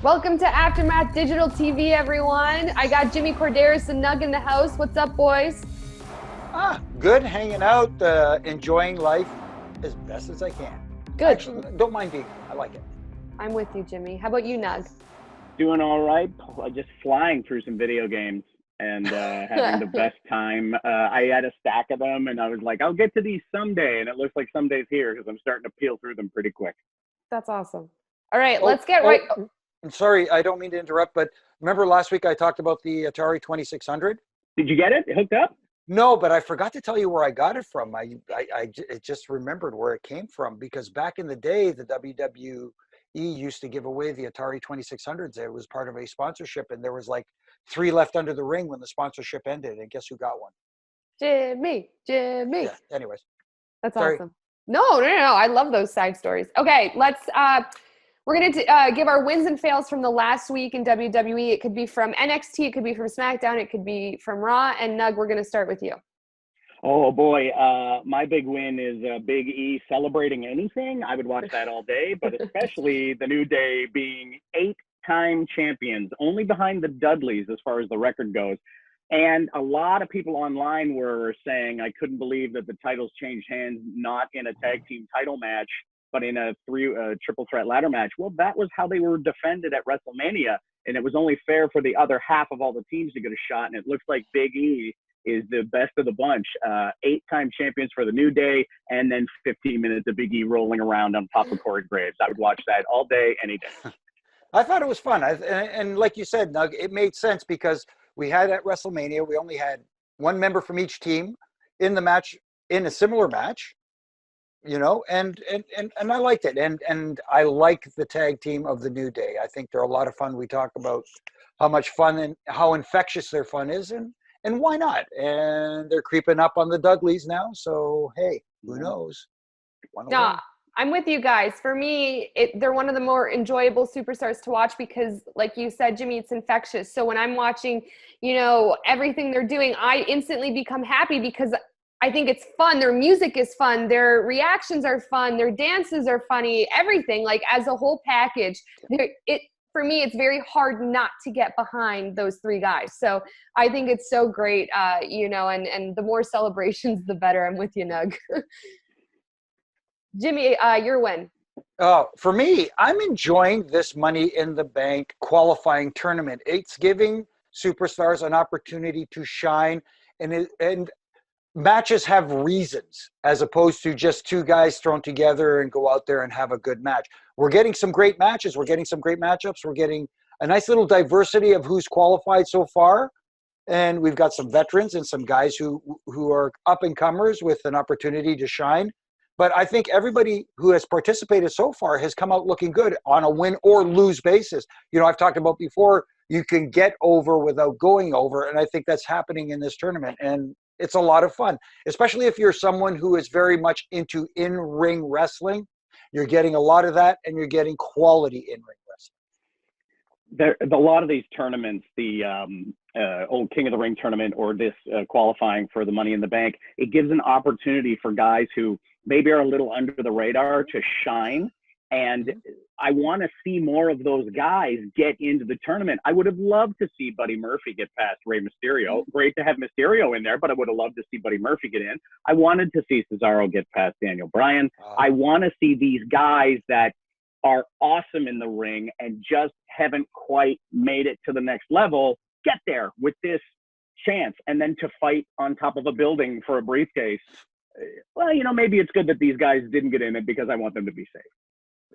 Welcome to Aftermath Digital TV, everyone. I got Jimmy Corderas and Nug in the house. What's up, boys? Good, hanging out, enjoying life as best as I can. Good. Actually, don't mind being. I like it. I'm with you, Jimmy. How about you, Nug? Doing all right. Just flying through some video games and having the best time. I had a stack of them, and I was like, I'll get to these someday. And it looks like someday's here because I'm starting to peel through them pretty quick. That's awesome. All right, let's get right. I'm sorry, I don't mean to interrupt, but remember last week I talked about the Atari 2600? Did you get it? It hooked up? No, but I forgot to tell you where I got it from. I just remembered where it came from because back in the day, the WWE used to give away the Atari 2600s. It was part of a sponsorship, and there was like 3 left under the ring when the sponsorship ended. And guess who got one? Jimmy. Yeah. Anyways, That's sorry. awesome. No. I love those side stories. Okay, we're going to give our wins and fails from the last week in WWE. It could be from NXT, it could be from SmackDown, it could be from Raw. And Nug, we're going to start with you. Oh, boy. My big win is Big E celebrating anything. I would watch that all day, but especially the New Day being 8-time champions, only behind the Dudleys as far as the record goes. And a lot of people online were saying, I couldn't believe that the titles changed hands, not in a tag team title match, but in a triple threat ladder match. Well, that was how they were defended at WrestleMania. And it was only fair for the other half of all the teams to get a shot. And it looks like Big E is the best of the bunch. 8-time champions for the New Day, and then 15 minutes of Big E rolling around on top of Corey Graves. I would watch that all day, any day. I thought it was fun. And like you said, Nug, it made sense because we had at WrestleMania, we only had one member from each team in the match, in a similar match. You know, and I liked it, and I like the tag team of the New Day. I think they're a lot of fun. We talk about how much fun and how infectious their fun is, and why not? And they're creeping up on the Dudleys now, so hey, who knows? No, I'm with you guys. For me, they're one of the more enjoyable superstars to watch because, like you said, Jimmy, it's infectious. So when I'm watching, everything they're doing, I instantly become happy because I think it's fun. Their music is fun. Their reactions are fun. Their dances are funny. Everything, like as a whole package. For me, it's very hard not to get behind those 3 guys. So I think it's so great, and the more celebrations, the better. I'm with you, Nug. Jimmy, your win. For me, I'm enjoying this Money in the Bank qualifying tournament. It's giving superstars an opportunity to shine, and matches have reasons as opposed to just 2 guys thrown together and go out there and have a good match. We're getting some great matches. We're getting some great matchups. We're getting a nice little diversity of who's qualified so far. And we've got some veterans and some guys who are up and comers with an opportunity to shine. But I think everybody who has participated so far has come out looking good on a win or lose basis. I've talked about before, you can get over without going over. And I think that's happening in this tournament. And it's a lot of fun, especially if you're someone who is very much into in-ring wrestling. You're getting a lot of that, and you're getting quality in-ring wrestling. A lot of these tournaments, the old King of the Ring tournament or this qualifying for the Money in the Bank, it gives an opportunity for guys who maybe are a little under the radar to shine. And I want to see more of those guys get into the tournament. I would have loved to see Buddy Murphy get past Rey Mysterio. Great to have Mysterio in there, but I would have loved to see Buddy Murphy get in. I wanted to see Cesaro get past Daniel Bryan. I want to see these guys that are awesome in the ring and just haven't quite made it to the next level get there with this chance, and then to fight on top of a building for a briefcase. Well, maybe it's good that these guys didn't get in it because I want them to be safe.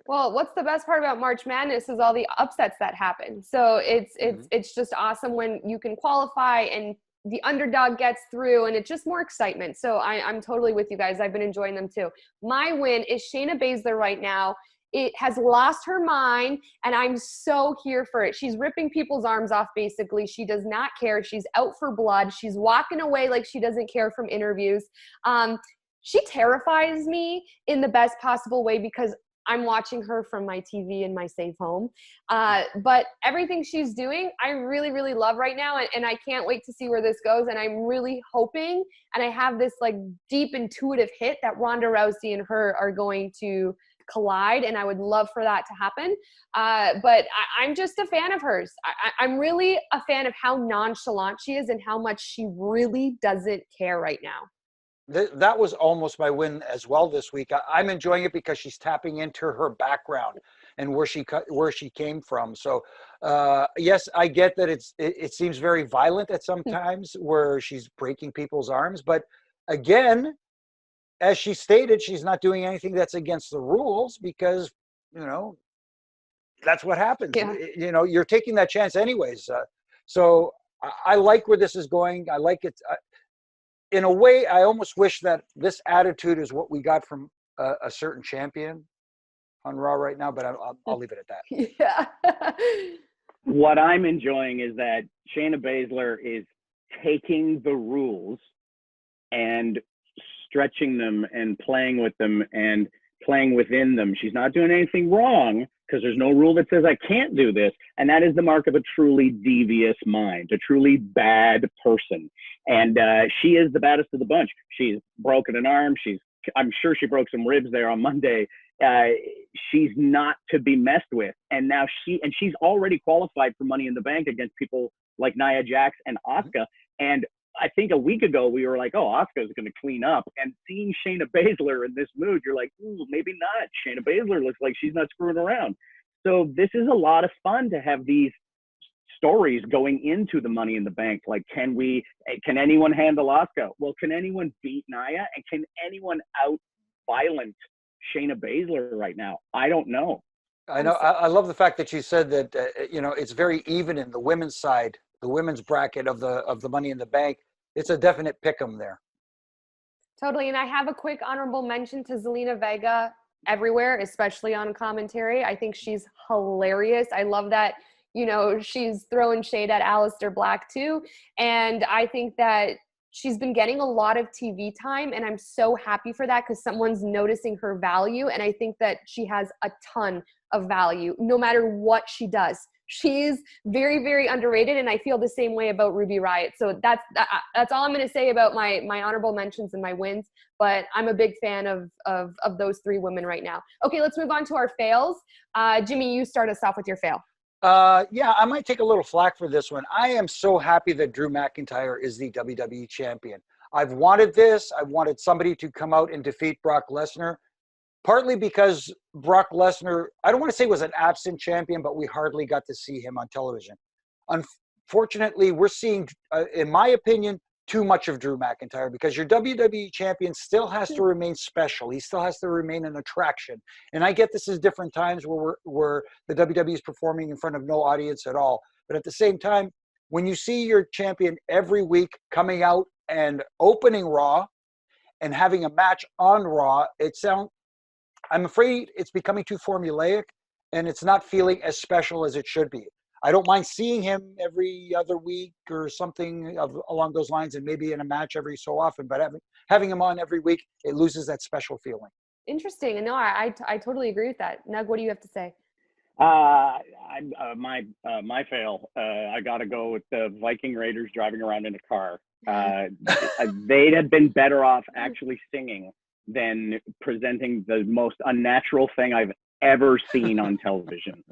Well, what's the best part about March Madness is all the upsets that happen. So it's just awesome when you can qualify and the underdog gets through, and it's just more excitement. So I'm totally with you guys. I've been enjoying them too. My win is Shayna Baszler right now. It has lost her mind, and I'm so here for it. She's ripping people's arms off, basically. She does not care. She's out for blood. She's walking away like she doesn't care from interviews. She terrifies me in the best possible way because I'm watching her from my TV in my safe home. But everything she's doing, I really, really love right now. And I can't wait to see where this goes. And I'm really hoping, and I have this like deep intuitive hit that Ronda Rousey and her are going to collide, and I would love for that to happen. But I'm just a fan of hers. I'm really a fan of how nonchalant she is and how much she really doesn't care right now. That was almost my win as well this week. I'm enjoying it because she's tapping into her background and where she came from. So yes, I get that it seems very violent at some times where she's breaking people's arms, but again, as she stated, she's not doing anything that's against the rules because that's what happens. Yeah. You're taking that chance anyways. So I like where this is going. I like it. In a way, I almost wish that this attitude is what we got from a certain champion on Raw right now, but I'll leave it at that. Yeah. What I'm enjoying is that Shayna Baszler is taking the rules and stretching them and playing with them and playing within them. She's not doing anything wrong because there's no rule that says I can't do this. And that is the mark of a truly devious mind, a truly bad person. And she is the baddest of the bunch. She's broken an arm. I'm sure she broke some ribs there on Monday. She's not to be messed with. And now she's already qualified for Money in the Bank against people like Nia Jax and Asuka. And I think a week ago we were like, oh, Asuka's going to clean up. And seeing Shayna Baszler in this mood, you're like, ooh, maybe not. Shayna Baszler looks like she's not screwing around. So this is a lot of fun to have these stories going into the Money in the Bank. Like, can anyone handle Asuka? Well, can anyone beat Nia? And can anyone out violent Shayna Baszler right now? I don't know. I know. I love the fact that you said that, it's very even in the women's side, the women's bracket of the Money in the Bank. It's a definite pick 'em there. Totally. And I have a quick honorable mention to Zelina Vega everywhere, especially on commentary. I think she's hilarious. I love that, she's throwing shade at Aleister Black too. And I think that she's been getting a lot of TV time, and I'm so happy for that because someone's noticing her value. And I think that she has a ton of value no matter what she does. She's very, very underrated, and I feel the same way about Ruby Riott. So that's all I'm going to say about my honorable mentions and my wins, but I'm a big fan of those three women right now. Okay, let's move on to our fails. Jimmy, you start us off with your fail. Yeah, I might take a little flack for this one. I am so happy that Drew McIntyre is the WWE champion. I've wanted this. I wanted somebody to come out and defeat Brock Lesnar, partly because Brock Lesnar, I don't want to say was an absent champion, but we hardly got to see him on television. Unfortunately, we're seeing, in my opinion, too much of Drew McIntyre because your WWE champion still has to remain special. He still has to remain an attraction. And I get this is different times where the WWE is performing in front of no audience at all. But at the same time, when you see your champion every week coming out and opening Raw and having a match on Raw, I'm afraid it's becoming too formulaic and it's not feeling as special as it should be. I don't mind seeing him every other week or something along those lines and maybe in a match every so often, but having him on every week, it loses that special feeling. Interesting. And no, I totally agree with that. Nug, what do you have to say? My fail. I got to go with the Viking Raiders driving around in a car. They'd have been better off actually singing than presenting the most unnatural thing I've ever seen on television.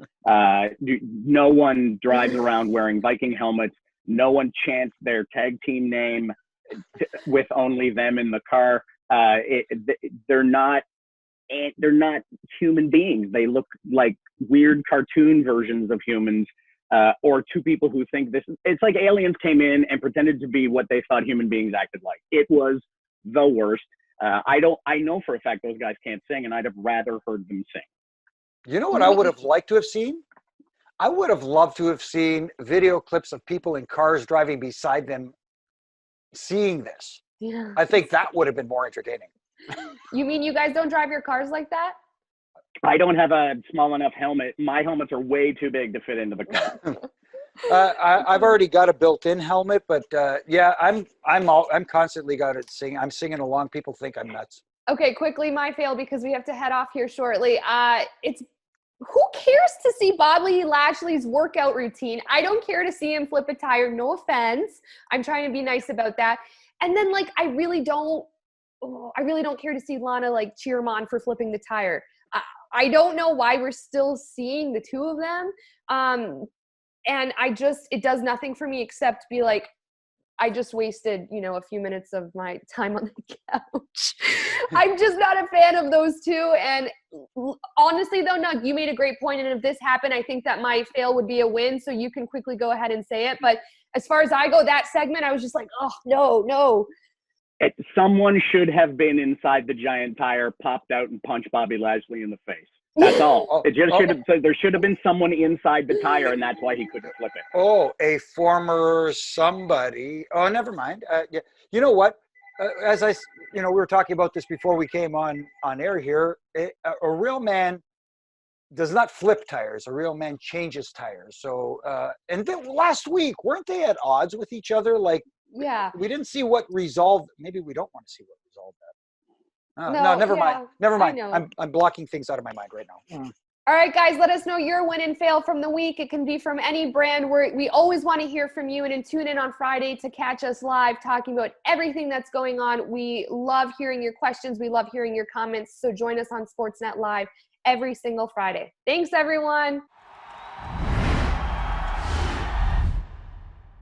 No one drives around wearing Viking helmets. No one chants their tag team name with only them in the car. They're not human beings. They look like weird cartoon versions of humans, or two people who think it's like aliens came in and pretended to be what they thought human beings acted like. It was the worst. I know for a fact those guys can't sing, and I'd have rather heard them sing. You know what I would have liked to have seen? I would have loved to have seen video clips of people in cars driving beside them seeing this. Yeah. I think that would have been more entertaining. You mean you guys don't drive your cars like that? I don't have a small enough helmet. My helmets are way too big to fit into the car. I've already got a built-in helmet, but yeah, I'm constantly got to sing. I'm singing along. People think I'm nuts. Okay, quickly, my fail, because we have to head off here shortly. Who cares to see Bobby Lashley's workout routine? I don't care to see him flip a tire. No offense. I'm trying to be nice about that. And then, I really don't care to see Lana cheer him on for flipping the tire. I don't know why we're still seeing the two of them. And it does nothing for me except be like, I just wasted, a few minutes of my time on the couch. I'm just not a fan of those two. And honestly, though, Nug, you made a great point. And if this happened, I think that my fail would be a win. So you can quickly go ahead and say it. But as far as I go, that segment, I was just like, oh, no. Someone should have been inside the giant tire, popped out, and punched Bobby Lashley in the face. That's all. There should have been someone inside the tire, and that's why he couldn't flip it. Oh, a former somebody. Oh, never mind. Yeah. You know what? We were talking about this before we came on air here. A real man does not flip tires. A real man changes tires. So, and then last week, weren't they at odds with each other? Like, yeah, we didn't see what resolved. Maybe we don't want to see what resolved that. No, never mind. Never mind. I'm blocking things out of my mind right now. All right, guys, let us know your win and fail from the week. It can be from any brand. We always want to hear from you, and tune in on Friday to catch us live talking about everything that's going on. We love hearing your questions. We love hearing your comments. So join us on Sportsnet Live every single Friday. Thanks, everyone.